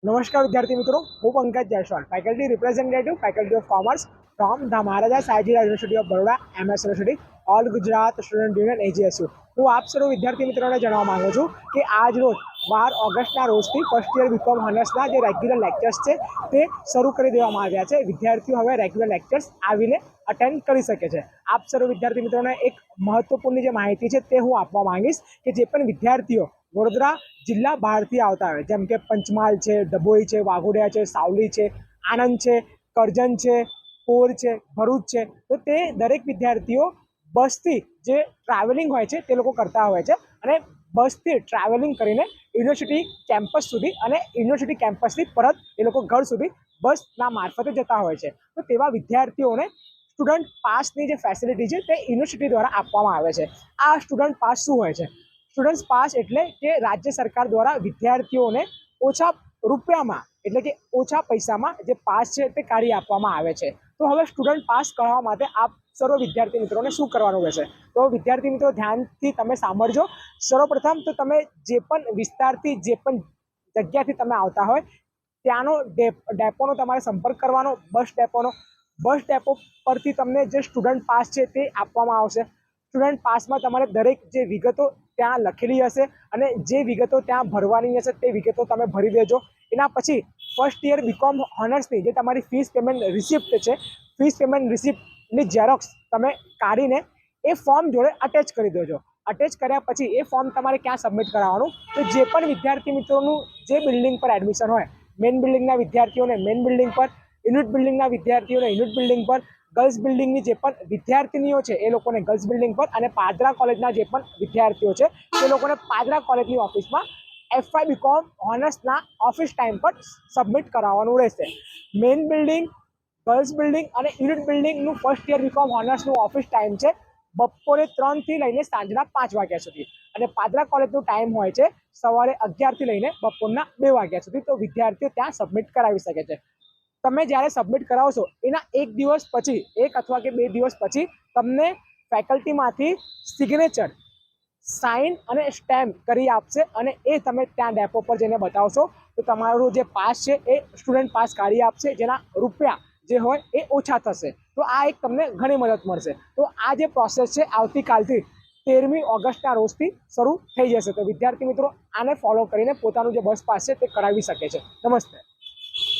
નમસ્કાર વિદ્યાર્થી મિત્રો, હું Pankaj Jaiswal, faculty representative, faculty of commerce from the Maharaja Sayajirao university of Baroda, MS university, all Gujarat student union AGSU। હું આપ સર્વ વિદ્યાર્થી મિત્રોને જણાવવા માંગુ છું કે આજ રોજ 12 ઓગસ્ટના રોજથી ફર્સ્ટ યર બીકોમ હોનર્સના જે રેગ્યુલર લેક્ચર્સ છે તે શરૂ કરી દેવામાં આવ્યા છે। વિદ્યાર્થીઓ હવે રેગ્યુલર લેક્ચર્સ આવીને અટેન્ડ કરી શકે છે। આપ સર્વ વિદ્યાર્થી મિત્રોને એક મહત્વપૂર્ણ જે માહિતી છે તે હું આપવા માંગીશ કે જે પણ વિદ્યાર્થીઓ વડોદરા જિલ્લા બહારથી આવતા હોય, જેમ કે પંચમહાલ છે, ડભોઈ છે, વાઘોડિયા છે, સાવલી છે, આણંદ છે, કરજણ છે, પોર છે, ભરૂચ છે, તો તે દરેક વિદ્યાર્થીઓ બસથી જે ટ્રાવેલિંગ હોય છે તે લોકો કરતા હોય છે અને બસથી ટ્રાવેલિંગ કરીને યુનિવર્સિટી કેમ્પસ સુધી અને યુનિવર્સિટી કેમ્પસથી પરત એ લોકો ઘર સુધી બસના મારફતે જતા હોય છે। તો તેવા વિદ્યાર્થીઓને સ્ટુડન્ટ પાસની જે ફેસિલિટી છે તે યુનિવર્સિટી દ્વારા આપવામાં આવે છે। આ સ્ટુડન્ટ પાસ શું હોય છે? સ્ટુડન્ટ પાસ એટલે કે રાજ્ય સરકાર દ્વારા વિદ્યાર્થીઓને ઓછા રૂપિયામાં એટલે કે ઓછા પૈસામાં જે પાસ છે તે કાઢી આપવામાં આવે છે। તો હવે સ્ટુડન્ટ પાસ કરાવવા માટે આપ સર્વ વિદ્યાર્થી મિત્રોને શું કરવાનું રહેશે? તો વિદ્યાર્થી મિત્રો ધ્યાનથી તમે સાંભળજો। સર્વપ્રથમ તો તમે જે પણ વિસ્તારથી, જે પણ જગ્યાથી તમે આવતા હોય ત્યાંનો ડેપોનો તમારે સંપર્ક કરવાનો, બસ ડેપો પરથી તમને જે સ્ટુડન્ટ પાસ છે તે આપવામાં આવશે। સ્ટુડન્ટ પાસમાં તમારે દરેક જે વિગતો ત્યાં લખેલી હશે અને જે વિગતો ત્યાં ભરવાની હશે તે વિગતો તમે ભરી દેજો। એના પછી ફર્સ્ટ યર બીકોમ હોનર્સની જે તમારી ફીસ પેમેન્ટ રિસિપ્ટ છે, ફીસ પેમેન્ટ રિસિપ્ટની ઝેરોક્સ તમે કાઢીને એ ફોર્મ જોડે અટેચ કરી દેજો। અટેચ કર્યા પછી એ ફોર્મ તમારે ક્યાં સબમિટ કરાવવાનું? તો જે પણ વિદ્યાર્થી મિત્રોનું જે બિલ્ડિંગ પર એડમિશન હોય, મેઇન બિલ્ડિંગના વિદ્યાર્થીઓને મેઇન બિલ્ડિંગ પર, યુનિટ બિલ્ડિંગના વિદ્યાર્થીઓને યુનિટ બિલ્ડિંગ પર, ગર્લ્સ બિલ્ડિંગની જે પણ વિદ્યાર્થીનીઓ છે એ લોકોને ગર્લ્સ બિલ્ડિંગ પર, અને પાદરા કોલેજના જે પણ વિદ્યાર્થીઓ છે તે લોકોને પાદરા કોલેજની ઓફિસમાં FY બીકોમ હોનર્સના ઓફિસ ટાઈમ પર સબમિટ કરાવવાનું રહેશે। મેઇન બિલ્ડિંગ, ગર્લ્સ બિલ્ડિંગ અને યુનિટ બિલ્ડિંગનું ફર્સ્ટ યર બીકોમ હોનર્સનું ઓફિસ ટાઈમ છે બપોરે 3 થી લઈને સાંજના 5 વાગ્યા સુધી, અને પાદરા કોલેજનું ટાઈમ હોય છે સવારે 11 થી લઈને બપોરના 2 વાગ્યા સુધી। તો વિદ્યાર્થીઓ ત્યાં સબમિટ કરાવી શકે છે। તમે જ્યારે સબમિટ કરાવશો એના 1 દિવસ પછી, 1 અથવા કે 2 દિવસ પછી તમને ફેકલ્ટીમાંથી સિગ્નેચર, સાઇન અને સ્ટેમ્પ કરી આપશે અને એ તમે ત્યાં ડેપો પર જઈને બતાવશો તો તમારું જે પાસ છે એ સ્ટુડન્ટ પાસ કાઢી આપશે, જેના રૂપિયા જે હોય એ ઓછા થશે। તો આ એક તમને ઘણી મદદ મળશે। તો આ જે પ્રોસેસ છે આવતીકાલથી 13મી ઓગસ્ટના રોજથી શરૂ થઈ જશે। તો વિદ્યાર્થી મિત્રો આને ફોલો કરીને પોતાનું જે બસ પાસ છે તે કરાવી શકે છે। નમસ્તે।